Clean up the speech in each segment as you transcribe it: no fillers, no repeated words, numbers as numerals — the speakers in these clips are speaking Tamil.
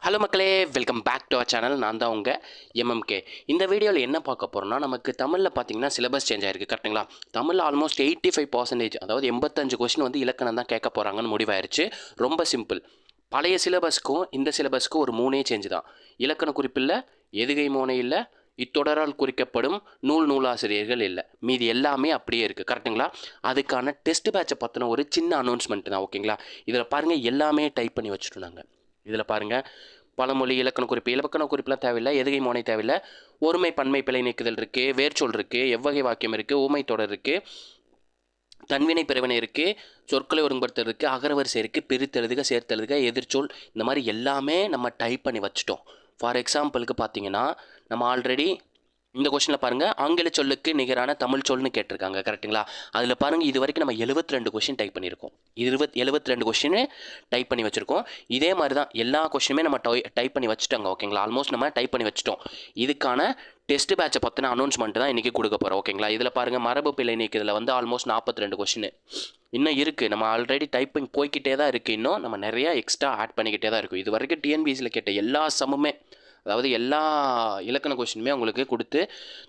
ஹலோ மக்களே, welcome back to our channel. நான் தான் உங்கள் எம்எம்கே. இந்த வீடியோவில் என்ன பார்க்க போகிறோம்னா, நமக்கு தமிழில் பார்த்தீங்கன்னா சிலபஸ் சேஞ்ச் ஆயிருக்கு கரெக்டுங்களா? தமிழில் ஆல்மோஸ்ட் 85%, அதாவது 85 கொஸ்டின் வந்து இலக்கணம் தான் கேட்க போகிறாங்கன்னு முடிவாயிருச்சு. ரொம்ப சிம்பிள். பழைய சிலபஸ்க்கும் இந்த சிலபஸ்க்கும் ஒரு மூணே சேஞ்ச் தான். இலக்கண குறிப்பில்லை, எதுகை மோனை இல்லை, இத்தொடரால் குறிக்கப்படும் நூலாசிரியர்கள் இல்லை. மீதி எல்லாமே அப்படியே இருக்குது கரெக்டுங்களா? அதுக்கான டெஸ்ட் பேட்சை பற்றின ஒரு சின்ன அனௌன்ஸ்மெண்ட் தான். ஓகேங்களா? இதில் பாருங்கள், எல்லாமே டைப் பண்ணி வச்சுட்டோம் நாங்கள். இதில் பாருங்கள், பழமொழி, இலக்கண குறிப்புலாம் தேவையில்லை, எதுகை மோனை தேவையில்லை, ஒருமை பன்மை பிழை நீக்குதல் இருக்குது, வேர்ச்சொல் இருக்குது, எவ்வகை வாக்கியம் இருக்குது, ஊமை தொடர் இருக்குது, தன்வினை பிறவினை இருக்குது, சொற்களை ஒருங்குபடுத்தல் இருக்குது, அகரவரிசை இருக்குது, பிரித்தெழுதுக, சேர்த்தெழுதுக, எதிர்ச்சொல், இந்த மாதிரி எல்லாமே நம்ம டைப் பண்ணி வச்சுட்டோம். ஃபார் எக்ஸாம்பிளுக்கு பார்த்தீங்கன்னா, நம்ம ஆல்ரெடி இந்த கொஸ்டினில் பாருங்கள், ஆங்கில சொல்லுக்கு நிகரான தமிழ் சொல்னு கேட்டிருக்காங்க கரெக்டுங்களா? அதில் பாருங்கள், இது வரைக்கும் நம்ம 72 கொஸ்டின் டைப் பண்ணியிருக்கோம். 72 கொஸ்டின் டைப் பண்ணி வச்சுருக்கோம். இதே மாதிரி தான் எல்லா கொஸ்டினுமே நம்ம டைப் பண்ணி வச்சுட்டோங்க. ஓகேங்களா? ஆல்மோஸ்ட் நம்ம டைப் பண்ணி வச்சுட்டோம். இதுக்கான டெஸ்ட் பேட்சை பற்றின அனௌன்ஸ்மெண்ட் தான் இன்றைக்கி கொடுக்க போகிறோம். ஓகேங்களா? இதில் பாருங்கள், மரபு பிழை நீக்குதில் வந்து ஆல்மோஸ்ட் 42 கொஸ்டின் இன்னும் இருக்குது. நம்ம ஆல்ரெடி டைப்பிங் போய்கிட்டே தான் இருக்குது. இன்னும் நம்ம நிறையா எக்ஸ்ட்ரா ஆட் பண்ணிக்கிட்டே தான் இருக்கும். இது வரைக்கும் டிஎன்பிஎஸ்சியில் கேட்ட எல்லா சம்முமே, அதாவது எல்லா இலக்கண கொஸ்டினுமே உங்களுக்கு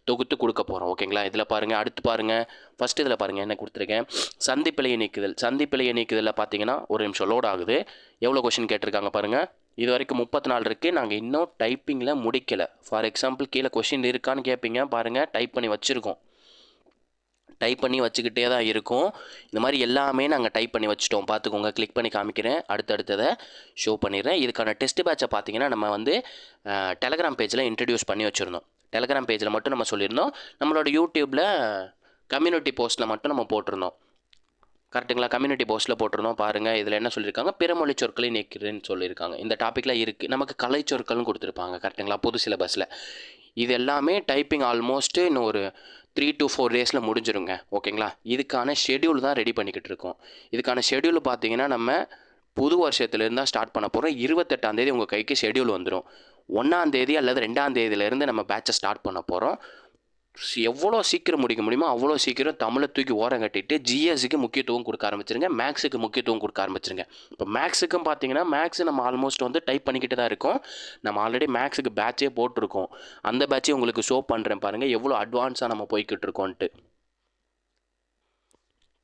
தொகுத்து கொடுக்க போகிறோம். ஓகேங்களா? இதில் பாருங்கள், அடுத்து பாருங்கள், ஃபஸ்ட்டு இதில் பாருங்கள் என்ன கொடுத்துருக்கேன். சந்திப்பிழையை நீக்குதலில் பார்த்தீங்கன்னா ஒரு நிமிஷம் லோட் ஆகுது. எவ்வளோ கொஸ்டின் கேட்டிருக்காங்க பாருங்கள். இது வரைக்கும் 34 இருக்குது. நாங்கள் இன்னும் டைப்பிங்கில் முடிக்கலை. ஃபார் எக்ஸாம்பிள், கீழே கொஸ்டின் இருக்கான்னு கேட்பீங்க. பாருங்கள், டைப் பண்ணி வச்சுருக்கோம். டைப் பண்ணி வச்சுக்கிட்டே தான் இருக்கும். இந்த மாதிரி எல்லாமே நாங்கள் டைப் பண்ணி வச்சுட்டோம். பார்த்துக்கோங்க, கிளிக் பண்ணி காமிக்கிறேன், அடுத்தடுத்ததை ஷோ பண்ணிடுறேன். இதுக்கான டெஸ்ட் பேட்சை பார்த்தீங்கன்னா நம்ம வந்து டெலகிராம் பேஜில் இன்ட்ரடியூஸ் பண்ணி வச்சுருந்தோம். டெலகிராம் பேஜில் மட்டும் நம்ம சொல்லியிருந்தோம். நம்மளோட யூடியூப்பில் கம்யூனிட்டி போஸ்ட்டில் மட்டும் நம்ம போட்டிருந்தோம். கரெக்டுங்களா? கம்யூனிட்டி போஸ்ட்டில் போட்டிருந்தோம். பாருங்கள், இதில் என்ன சொல்லியிருக்காங்க, பிறமொழி சொற்களை நீக்கிறேன்னு சொல்லியிருக்காங்க. இந்த டாப்பிக்கில் இருக்குது. நமக்கு கலை சொற்கள்னு கொடுத்துருப்பாங்க கரெக்டுங்களா? புது சிலபஸில் இது எல்லாமே டைப்பிங் ஆல்மோஸ்ட்டு இன்னும் ஒரு 3 to 4 டேஸில் முடிஞ்சிருங்க. ஓகேங்களா? இதுக்கான ஷெடியூல் தான் ரெடி பண்ணிக்கிட்டு இருக்கோம். இதுக்கான ஷெடியூல் பார்த்தீங்கன்னா நம்ம புது வருஷத்துலேருந்து தான் ஸ்டார்ட் பண்ண போகிறோம். 28ஆம் தேதி உங்கள் கைக்கு ஷெடியூல் வந்துடும். 1ஆம் தேதி அல்லது 2ஆம் தேதியிலேருந்து நம்ம பேட்சை ஸ்டார்ட் பண்ண போகிறோம். எவ்வளோ சீக்கிரம் முடிக்க முடியுமோ அவ்வளோ சீக்கிரம் தமிழை தூக்கி ஓரம் கட்டிட்டு ஜிஎஸ்சிக்கு முக்கியத்துவம் கொடுக்க ஆரம்பிச்சிருங்க, மேக்ஸுக்கு முக்கியத்துவம் கொடுக்க ஆரம்பிச்சிருங்க. இப்போ மேக்ஸுக்கும் பார்த்தீங்கன்னா, மேக்ஸ் நம்ம ஆல்மோஸ்ட் வந்து டைப் பண்ணிக்கிட்டு தான் இருக்கோம். நம்ம ஆல்ரெடி மேக்ஸுக்கு பேட்சே போட்டிருக்கோம். அந்த பேட்சே உங்களுக்கு ஷோ பண்ணுறேன் பாருங்கள், எவ்வளோ அட்வான்ஸாக நம்ம போய்கிட்டு இருக்கோன்ட்டு.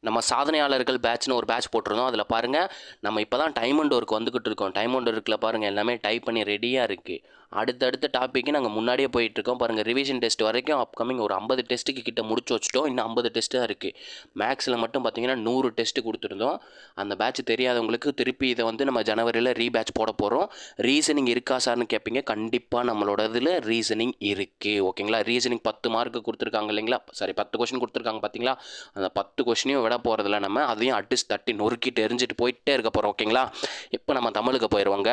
நம்ம சாதனையாளர்கள் பேட்ச்னு ஒரு பேட்ச் போட்டிருந்தோம். அதில் பாருங்கள், நம்ம இப்போ தான் டைம் அண்ட் ஒர்க் வந்துக்கிட்டு இருக்கோம். டைம் அண்ட் ஒர்க்கில் பாருங்கள், எல்லாமே டைப் பண்ணி ரெடியாக இருக்குது. அடுத்தடுத்த டாப்பிக்கு நாங்கள் முன்னாடியே போயிட்டுருக்கோம். பாருங்கள், ரிவிஷன் டெஸ்ட் வரைக்கும் அப்கமிங் ஒரு 50 டெஸ்ட்டுக்கு கிட்ட முடிச்சு வச்சுட்டோம். இன்னும் 50 டெஸ்ட்டு தான் இருக்குது. மேக்ஸில் மட்டும் பார்த்தீங்கன்னா 100 டெஸ்ட்டு கொடுத்துருந்தோம். அந்த பேட்ச் தெரியாதவங்களுக்கு திருப்பி இதை வந்து நம்ம ஜனவரியில் ரீபேட்ச் போட போகிறோம். ரீசனிங் இருக்கா சார்னு கேட்பீங்க. கண்டிப்பாக நம்மளோட இதில் ரீசனிங் இருக்குது. ஓகேங்களா? ரீசனிங் 10 மார்க்கு கொடுத்துருக்காங்க இல்லைங்களா? சாரி, 10 கொஸ்டின் கொடுத்துருக்காங்க பார்த்தீங்களா? அந்த 10 கொஸ்டினையும் விட போகிறதில்ல. நம்ம அதையும் அடிச்சு தட்டி நொறுக்கிட்டு எரிஞ்சிட்டு போயிட்டே இருக்க போகிறோம். ஓகேங்களா? இப்போ நம்ம தமிழுக்கு போயிடுவோங்க.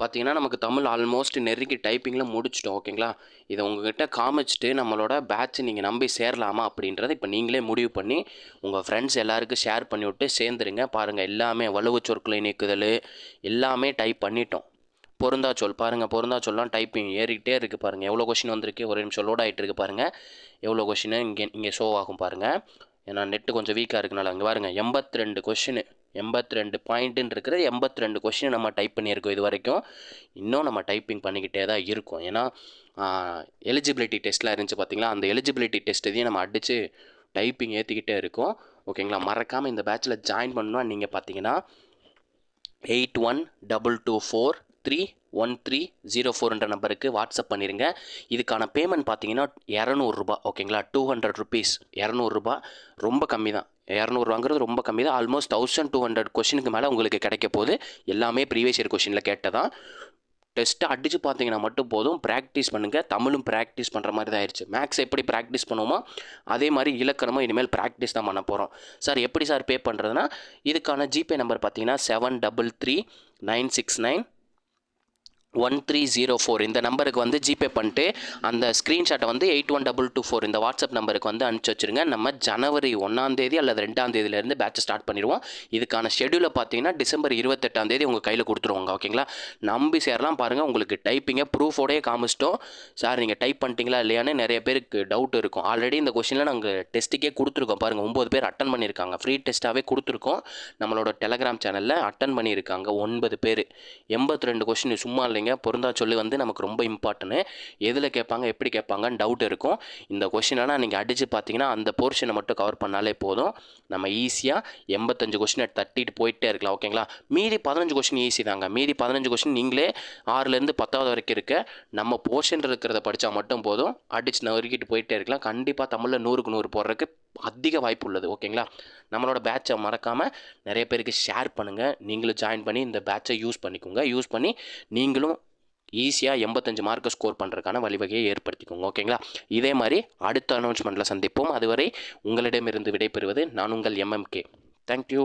பார்த்தீங்கன்னா, நமக்கு தமிழ் ஆல்மோஸ்ட் நெருங்கி டைப்பிங்கில் முடிச்சிட்டோம். ஓகேங்களா? இதை உங்கள்கிட்ட காமிச்சிட்டு நம்மளோட பேட்ச் நீங்கள் நம்பி சேரலாமா அப்படின்றத இப்போ நீங்களே முடிவு பண்ணி உங்கள் ஃப்ரெண்ட்ஸ் எல்லாருக்கும் ஷேர் பண்ணிவிட்டு சேர்ந்துருங்க. பாருங்கள், எல்லாமே வலுவு சொற்களை நீக்குதல் எல்லாமே டைப் பண்ணிட்டோம். பொருந்தாச்சொல் பாருங்கள், பொருந்தாச்சொல்லாம் டைப்பிங் ஏறிக்கிட்டே இருக்குது. பாருங்கள், எவ்வளோ கொஷின் வந்திருக்கு. ஒரு நிமிஷம் லோட் ஆகிட்டு இருக்குது. பாருங்கள், எவ்வளோ கொஷின் இங்கே ஷோ ஆகும் பாருங்கள். ஏன்னா நெட்டு கொஞ்சம் வீக்காக இருக்குனால. அங்கே பாருங்கள், 82 கொஷின், 82 பாயிண்ட்டுன்னு இருக்கிற 82 கொஷின் நம்ம டைப் பண்ணியிருக்கோம் இது வரைக்கும். இன்னும் நம்ம டைப்பிங் பண்ணிக்கிட்டே தான் இருக்கும். ஏன்னா எலிஜிபிலிட்டி டெஸ்ட்லாம் இருந்துச்சு பார்த்தீங்களா? அந்த எலிஜிபிலிட்டி டெஸ்ட் இதையும் நம்ம அடித்து டைப்பிங் ஏற்றிக்கிட்டே இருக்கும். ஓகேங்களா? மறக்காமல் இந்த பேட்சில் ஜாயின் பண்ணணும்னா நீங்கள் பார்த்தீங்கன்னா 8122431304 நம்பருக்கு வாட்ஸ்அப் பண்ணிடுங்க. இதுக்கான பேமெண்ட் பார்த்தீங்கன்னா 200 ரூபா. ஓகேங்களா? 200 ருபீஸ், 200 ரூபா ரொம்ப கம்மி தான். 200 வாங்குறது ரொம்ப கம்மி தான். ஆல்மோஸ்ட் 1200 கொஷினுக்கு மேலே உங்களுக்கு கிடைக்க போகுது. எல்லாமே ப்ரீவியஸ் இயர் கொஷினில் கேட்டதான். டெஸ்ட்டை அடித்து பார்த்தீங்கன்னா மட்டும் போதும். ப்ராக்டிஸ் பண்ணுங்கள். தமிழும் ப்ராக்டிஸ் பண்ணுற மாதிரி தான் ஆயிடுச்சு. மேக்ஸ் எப்படி ப்ராக்டிஸ் பண்ணுவோமோ அதே மாதிரி இலக்கணமும் இனிமேல் ப்ராக்டிஸ் தான் பண்ண போகிறோம். சார் எப்படி சார் பே பண்ணுறதுனா, இதுக்கான ஜிபே நம்பர் பார்த்தீங்கன்னா 733969 1304 இந்த நம்பருக்கு வந்து ஜிபே பண்ணிட்டு அந்த ஸ்க்ரீன்ஷாட்டை வந்து 81224 இந்த வாட்ஸ்அப் நம்பருக்கு வந்து அனுப்பிச்சி வச்சுருங்க. நம்ம ஜனவரி 1 அல்லது 2 பேட்ச் ஸ்டார்ட் பண்ணிடுவோம். இதுக்கான ஷெடியூலை பார்த்தீங்கன்னா டிசம்பர் 28 உங்கள் கையில் கொடுத்துருவாங்க. ஓகேங்களா, நம்பி சேரலாம். பாருங்கள், உங்களுக்கு டைப்பிங்கை ப்ரூஃபோடையே காமிச்சிட்டோம். சார் நீங்கள் டைப் பண்ணிட்டீங்களா இல்லையான்னு நிறைய பேருக்கு டவுட் இருக்கும். ஆல்ரெடி இந்த கொஸ்டினில் நாங்கள் டெஸ்ட்டுக்கே கொடுத்துருக்கோம். பாருங்கள், 9 பேர் அட்டன் பண்ணியிருக்காங்க. ஃப்ரீ டெஸ்ட்டாகவே கொடுத்துருக்கோம். நம்மளோட டெலகிராம் சேனலில் அட்டன் பண்ணியிருக்காங்க 9 பேர். 82 கொஸ்டின் சும்மா இல்லைங்க. பொருந்தா சொல்லி வந்து நமக்கு ரொம்ப இம்பார்ட்டன்ட். எதில் கேட்பாங்க, எப்படி கேட்பாங்கன்னு டவுட் இருக்கும். இந்த கொஸ்டினெல்லாம் நீங்கள் அடித்து பார்த்தீங்கன்னா அந்த போர்ஷனை மட்டும் கவர் பண்ணாலே போதும். நம்ம ஈஸியாக 85 கொஸ்டினை தட்டிட்டு போயிட்டே இருக்கலாம். ஓகேங்களா, மீதி 15 கொஸ்டின் ஈஸி தாங்க. மீதி 15 கொஸ்டின் நீங்களே 6லேருந்து 10வது வரைக்கும் இருக்க நம்ம போர்ஷன் இருக்கிறத படித்தா மட்டும் போதும். அடிச்சு நறுக்கிட்டு போயிட்டே இருக்கலாம். கண்டிப்பாக தமிழில் 100க்கு 100 போடுறதுக்கு அதிக வாய்ப்பு உள்ளது. ஓகேங்களா, நம்மளோட பேட்சை மறக்காமல் நிறைய பேருக்கு ஷேர் பண்ணுங்கள். நீங்களும் ஜாயின் பண்ணி இந்த பேட்சை யூஸ் பண்ணிக்கோங்க. யூஸ் பண்ணி நீங்களும் ஈஸியாக 85 மார்க்கை ஸ்கோர் பண்ணுறதுக்கான வழிவகையை ஏற்படுத்திக்கோங்க. ஓகேங்களா, இதே மாதிரி அடுத்த அனௌன்ஸ்மெண்ட்டில் சந்திப்போம். அதுவரை உங்களிடமிருந்து விடைபெறுவது நான் உங்கள் MMK. தேங்க்யூ.